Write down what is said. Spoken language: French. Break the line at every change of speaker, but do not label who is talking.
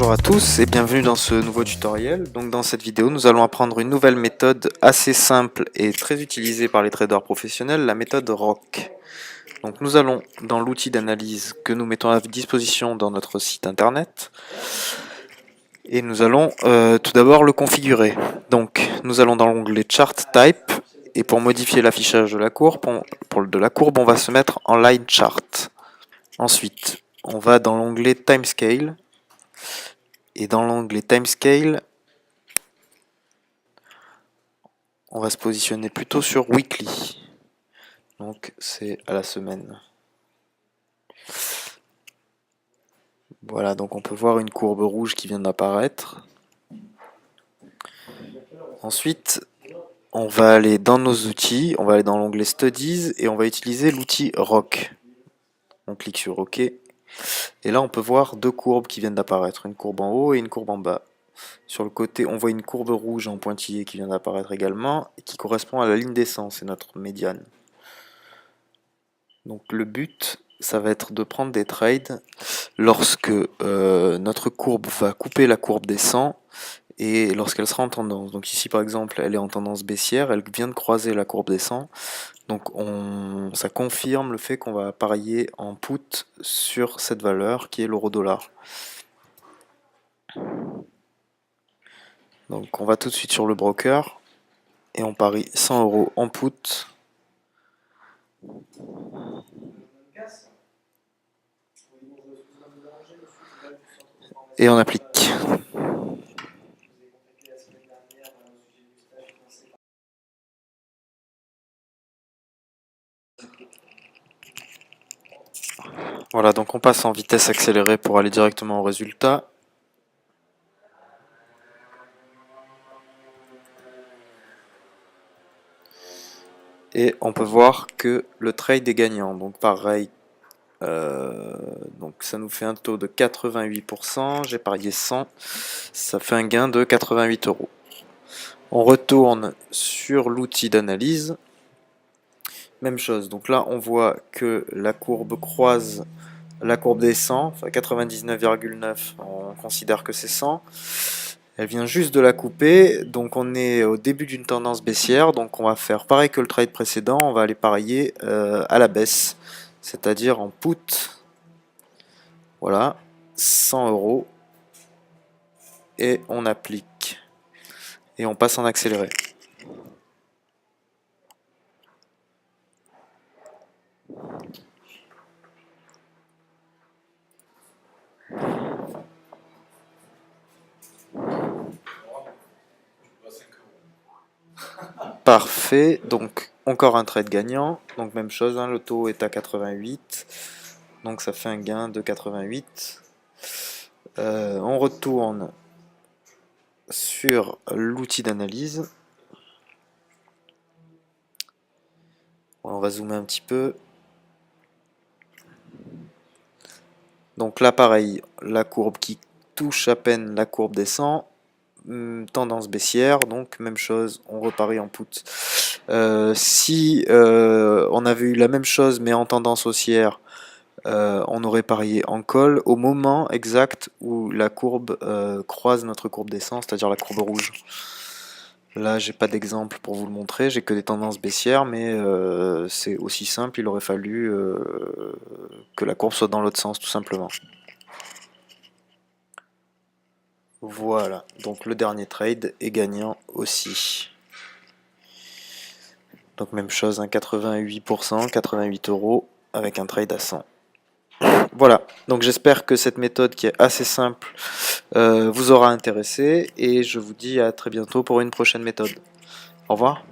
Bonjour à tous et bienvenue dans ce nouveau tutoriel. Donc dans cette vidéo, nous allons apprendre une nouvelle méthode assez simple et très utilisée par les traders professionnels, la méthode ROC. Donc nous allons dans l'outil d'analyse que nous mettons à disposition dans notre site internet et nous allons tout d'abord le configurer. Donc nous allons dans l'onglet Chart Type et pour modifier l'affichage de la courbe, on va se mettre en Line Chart. Ensuite, on va dans l'onglet Timescale. Et dans l'onglet Timescale, on va se positionner plutôt sur Weekly. Donc c'est à la semaine. Voilà, donc on peut voir une courbe rouge qui vient d'apparaître. Ensuite, on va aller dans nos outils, on va aller dans l'onglet Studies et on va utiliser l'outil ROC. On clique sur OK. Et là, on peut voir deux courbes qui viennent d'apparaître, une courbe en haut et une courbe en bas. Sur le côté, on voit une courbe rouge en pointillé qui vient d'apparaître également et qui correspond à la ligne descente, c'est notre médiane. Donc le but, ça va être de prendre des trades lorsque notre courbe va couper la courbe descend et lorsqu'elle sera en tendance. Donc ici par exemple, elle est en tendance baissière, elle vient de croiser la courbe descend. Donc ça confirme le fait qu'on va parier en put sur cette valeur qui est l'euro-dollar. Donc on va tout de suite sur le broker et on parie 100 € en put. Et on applique. Voilà, donc on passe en vitesse accélérée pour aller directement au résultat. Et on peut voir que le trade est gagnant. Donc pareil, donc ça nous fait un taux de 88%. J'ai parié 100, ça fait un gain de 88 €. On retourne sur l'outil d'analyse. Même chose, donc là on voit que la courbe croise la courbe des 100, enfin 99,9, on considère que c'est 100. Elle vient juste de la couper, donc on est au début d'une tendance baissière, donc on va faire pareil que le trade précédent, on va aller parier à la baisse, c'est-à-dire en put. Voilà, 100 € et on applique et on passe en accéléré. Parfait, donc encore un trade gagnant, donc même chose, hein, le taux est à 88, donc ça fait un gain de 88. On retourne sur l'outil d'analyse. On va zoomer un petit peu. Donc là pareil, la courbe qui touche à peine la courbe descend. Tendance baissière, donc même chose, on reparie en put. Si on avait eu la même chose mais en tendance haussière, on aurait parié en call au moment exact où la courbe croise notre courbe descente, c'est-à-dire la courbe rouge. Là, j'ai pas d'exemple pour vous le montrer, j'ai que des tendances baissières, mais c'est aussi simple, il aurait fallu que la courbe soit dans l'autre sens, tout simplement. Voilà, donc le dernier trade est gagnant aussi. Donc même chose, hein, 88%, 88 € avec un trade à 100. Voilà, donc j'espère que cette méthode qui est assez simple vous aura intéressé et je vous dis à très bientôt pour une prochaine méthode. Au revoir.